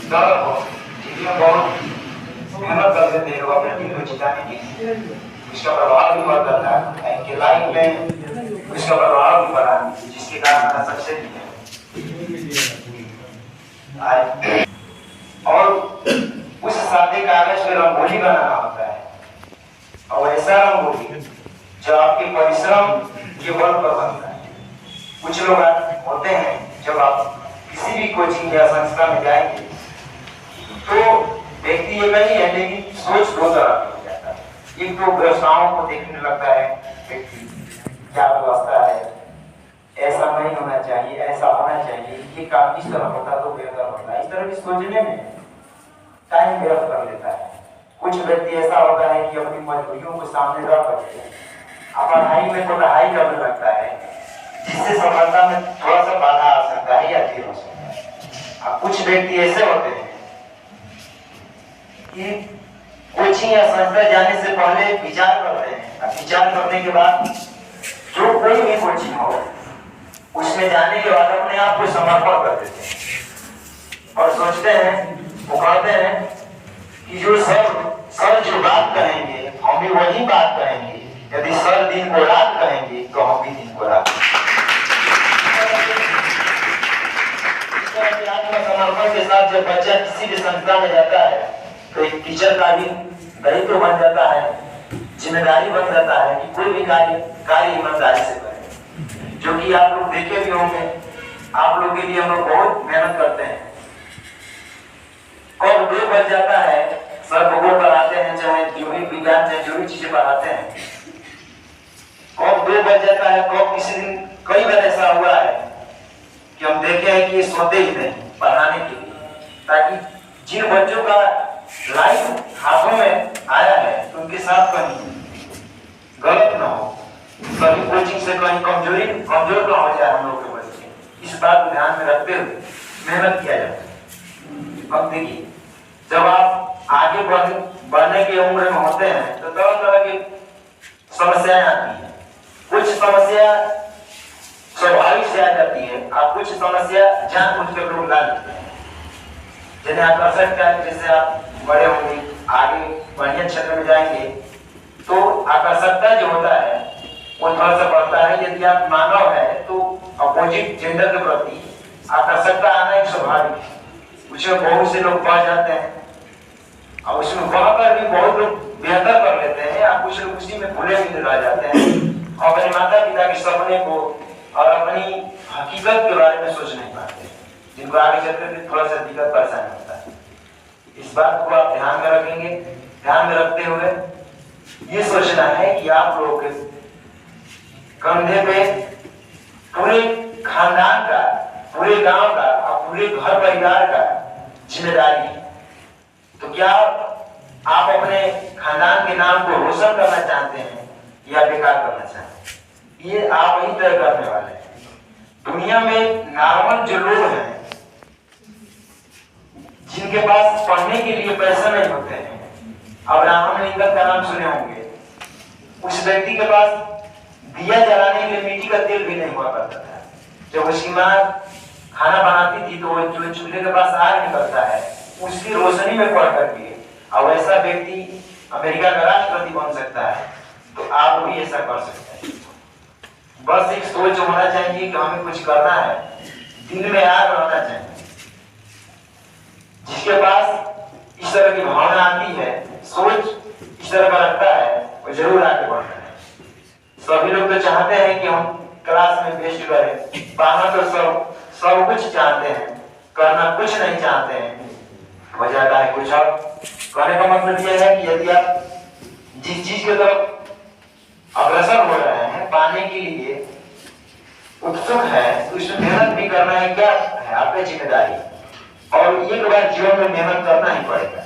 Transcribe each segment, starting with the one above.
डर हो, जिसमें बहुत मेहनत कर देते हैं अपने दिल को जिताने के लिए, इसका प्रभाव भी बहुत करता है इनके लाइफ में, इसका प्रभाव भी पड़ा जिसके कारण सक्सेस भी है। और उस सादे कागज पे रंगोली बनाना होता है, और ऐसा रंगोली जो आपके परिश्रम के बल पर बनता है। कुछ लोग होते हैं, जब आप किसी भी कोचिंग या संस्था में जाएंगे तो व्यक्ति ये नहीं है, लेकिन सोच दो तरह की हो जाता है। एक तो व्यवसायों को देखने लगता है व्यक्ति, क्या व्यवस्था है, ऐसा नहीं होना चाहिए, ऐसा होना चाहिए, ये काम इस तरह होता तो बेहतर होता है, इस तरह की सोचने में टाइम व्यर्थ कर लेता है। कुछ व्यक्ति ऐसा होता है कि अपनी मजबूरियों को सामने रख करके पढ़ाई में पढ़ाई करने लगता है, जिससे सफलता में थोड़ा सा बाधा आ सकता है या देर हो सकता है। अब कुछ व्यक्ति ऐसे होते हैं कि कोचिंग या संस्था जाने से पहले विचार करते हैं, विचार करने के बाद जो कोई भी कोचिंग हो उसमें जाने के बाद अपने आप को समर्पण कर देते हैं और सोचते हैं, वो कहते हैं कि जो सर जो बात कहेंगे हम भी वही बात कहेंगे, यदि सर दिन को रात कहेंगे तो हम भी दिन को रात। आत्मसमर्पण के साथ जब बच्चा किसी भी संस्था में जाता है तो एक टीचर का भी दायित्व बन जाता है, जिम्मेदारी बन जाता है कि कोई भी कार्य ईमानदारी से करें। जो कि आप लोग देखे भी होंगे, आप लोग के लिए हम लोग बहुत मेहनत करते हैं। कब 2 बज जाता है, सर भूगोल पढ़ाते हैं, चाहे जो भी विज्ञान चाहे जो भी चीजें पढ़ाते हैं, कब 2 बज जाता है, कब किसी दिन कई बार ऐसा हुआ है कि हम देखे हैं कि ये सोते ही नहीं पढ़ाने के लिए, ताकि जिन बच्चों का लाइफ हाथों में आया है तो उनके साथ कहीं गलत ना हो, कभी कोचिंग से कहीं कमजोर ना हो जाए हम लोग के बच्चे, इस बात को ध्यान में रखते हुए मेहनत किया जाता है। अब देखिए, जब आप आगे बढ़ने की उम्र में होते हैं तो तरह तरह की समस्याएं आती है। कुछ समस्या स्वाभाविक से आ जाती है, आप कुछ समस्या जानबूझकर लोग ला लेते हैं, जिन्हें आप कर सकते हैं। जैसे आप बड़े होंगे, आगे बढ़िया क्षेत्र में जाएंगे तो आकर्षकता जो होता है वो थोड़ा सा बढ़ता है। यदि आप मानव है तो अपोजिट जेंडर के प्रति आकर्षकता आना एक स्वाभाविक है। उसमें बहुत से लोग बढ़ जाते हैं और उसमें बढ़कर भी बहुत लोग बेहतर कर लेते हैं, आप कुछ लोग उसी में भूले भी रह जाते हैं और अपने माता पिता के सपने को और अपनी हकीकत के बारे में सोच नहीं पाते, जिनको आगे चलकर थोड़ा सा दिक्कत परेशानी होता है। इस बात को आप ध्यान में रखेंगे। ध्यान में रखते हुए ये सोचना है कि आप लोगों के कंधे पे पूरे खानदान का, पूरे गांव का और पूरे घर परिवार का जिम्मेदारी है। तो क्या आप अपने खानदान के नाम को रोशन करना चाहते हैं या बेकार करना चाहते हैं, ये आप ही तय करने वाले हैं। दुनिया में नॉर्मल जो लोग हैं, जिनके पास पढ़ने के लिए पैसा नहीं होते हैं, अब्राहम लिंकन का नाम सुने होंगे, उस व्यक्ति के पास दिया जलाने के लिए मिट्टी का तेल भी नहीं हुआ करता था। जब उसकी माँ खाना बनाती थी तो जो चूल्हे के पास आग निकलता है उसकी रोशनी में पढ़ करके और ऐसा व्यक्ति अमेरिका का राष्ट्रपति बन सकता है, तो आप भी ऐसा कर सकते हैं। बस एक सोच होना चाहिए कि हमें कुछ करना है, दिल में आग रहना चाहिए। जिसके पास इस तरह की भावना आती है, सोच इस तरह का रखता है, वो जरूर आगे बढ़ता है। सभी लोग तो चाहते हैं कि हम क्लास में बेस्ट करें, पाना तो सब कुछ चाहते हैं, करना कुछ नहीं चाहते हैं, हो जाता है कुछ और। कहने का मतलब यह है कि यदि आप जिस चीज की तरफ अग्रसर हो रहे हैं, पाने के लिए उत्सुक है, तो उसमें मेहनत भी करना है, क्या है आपकी जिम्मेदारी। और एक बार जीवन में मेहनत करना ही पड़ेगा,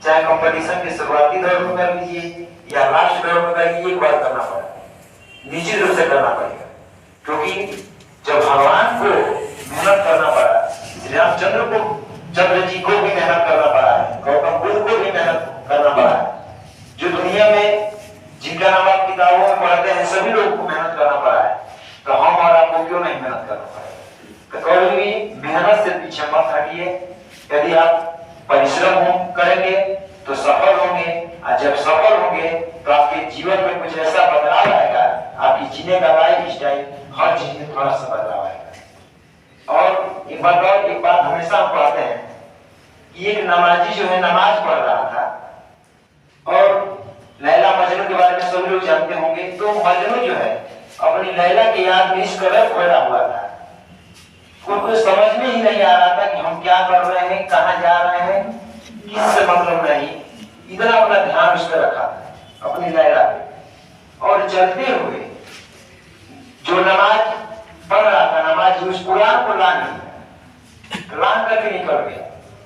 चाहे कंपटीशन के शुरुआती दौर में कर लीजिए या लास्ट दौर में कर लीजिए, एक बार करना पड़ेगा, निश्चित रूप से करना पड़ेगा। क्योंकि जब भगवान को मेहनत करना पड़ा, श्री रामचंद्र को, चंद्र जी को भी मेहनत करना पड़ा है, गौतम बुद्ध को भी मेहनत करना पड़ा है, जो दुनिया में जिनका नाम आप किताबों में पढ़ते हैं सभी लोगों को मेहनत करना पड़ा है, तो हम और आपको क्यों नहीं मेहनत करना पड़ेगा। तो कभी भी मेहनत से पीछे मत हटिए। यदि आप परिश्रम करेंगे तो सफल होंगे, और जब सफल होंगे तो आपके जीवन में कुछ ऐसा बदलाव आएगा, आपकी जीने का लाइफ स्टाइल हर चीज में थोड़ा सा बदलाव आएगा। और एक बात हमेशा हम पढ़ते हैं कि एक नमाजी जो है नमाज पढ़ रहा था, और लैला मजनू के बारे में सभी लोग जानते होंगे। तो मजनू जो है अपनी लैला की याद में इस कदर खोया हुआ था, उनको समझ में ही नहीं आ रहा था कि हम क्या कर रहे हैं, कहाँ जा रहे हैं, किससे मतलब नहीं। इतना अपना ध्यान उस पर रखा था अपनी लैला पे। और चलते हुए जो नमाज पढ़ रहा था, नमाज उस कुरान को लान करके निकल गया।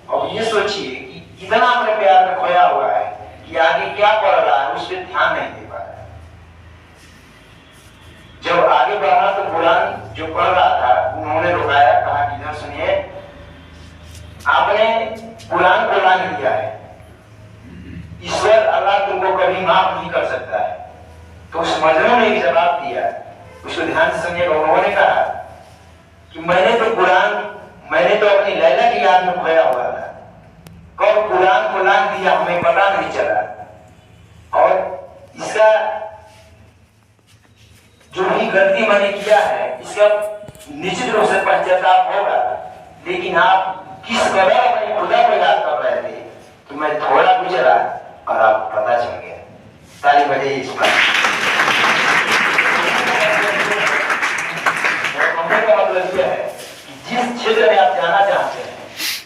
और ये सोचिए कि इतना अपने प्यार में खोया हुआ है कि आगे क्या पढ़ रहा है उस पर ध्यान नहीं दे पा रहा है। जब आगे बढ़ा तो कुरान जो पढ़ रहा था उन्होंने रुकाया, कहा कि इधर सुनिए, आपने कुरान को लांघ दिया है, ईश्वर अल्लाह तुमको कभी माफ नहीं कर सकता है। तो उस मजनू ने एक जवाब दिया, उसको ध्यान से सुनिएगा। उन्होंने कहा कि मैंने तो अपनी लैला की याद में खोया हुआ था, कब कुरान को लांघ दिया हमें पता नहीं चला। और इसका जो भी गलती मैंने किया है इसका निश्चित रूप से पश्चाताप होगा, लेकिन आप किस कदर अपने खुदा को याद कर रहे थे तो मैं थोड़ा गुजरा और आपको पता चल गया। ताली बजाइए इस पर। का मतलब यह है कि जिस क्षेत्र में आप जाना चाहते हैं,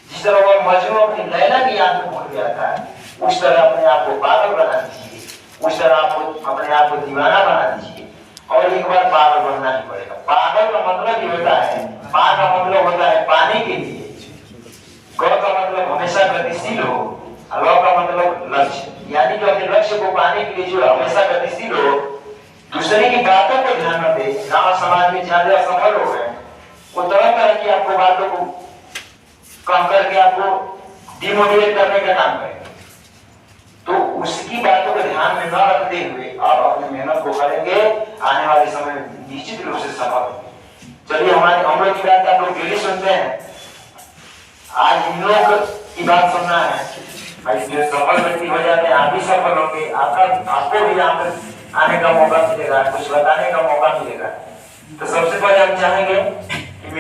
जिस तरह वह मजनू अपनी लैला की याद में भूल गया था, उस तरह अपने आप को पागल बना दीजिए, उस तरह आपको अपने आप को दीवाना बना दीजिए। और एक बार पागल बनना ही पड़ेगा। पागल का मतलब ही होता है, पा का मतलब होता है पाने के लिए, ग का मतलब हमेशा गतिशील हो, और ल का मतलब लक्ष्य, यानी कि अपने लक्ष्य को पाने के लिए जो हमेशा गतिशील हो, दूसरे की बातों को ध्यान न दे। गांव समाज में जहां असफल हो गए, वो तरह तरह की आपको बातों को कम करके आपको डिमोटिवेट करने का काम करेंगे। तो उसकी बातों को ध्यान में न रखते हुए आप अपनी मेहनत को करेंगे, आने वाले समय में निश्चित रूप से सफल होंगे। चलिए हम लोग की बात आप लोग डेली सुनते हैं, आज इन लोग की बात सुनना है। जो सफल व्यक्ति हो जाते हैं, आप भी सफल होंगे, आपको भी यहाँ पर आने का मौका मिलेगा, कुछ बताने का मौका मिलेगा। तो सबसे पहले हम चाहेंगे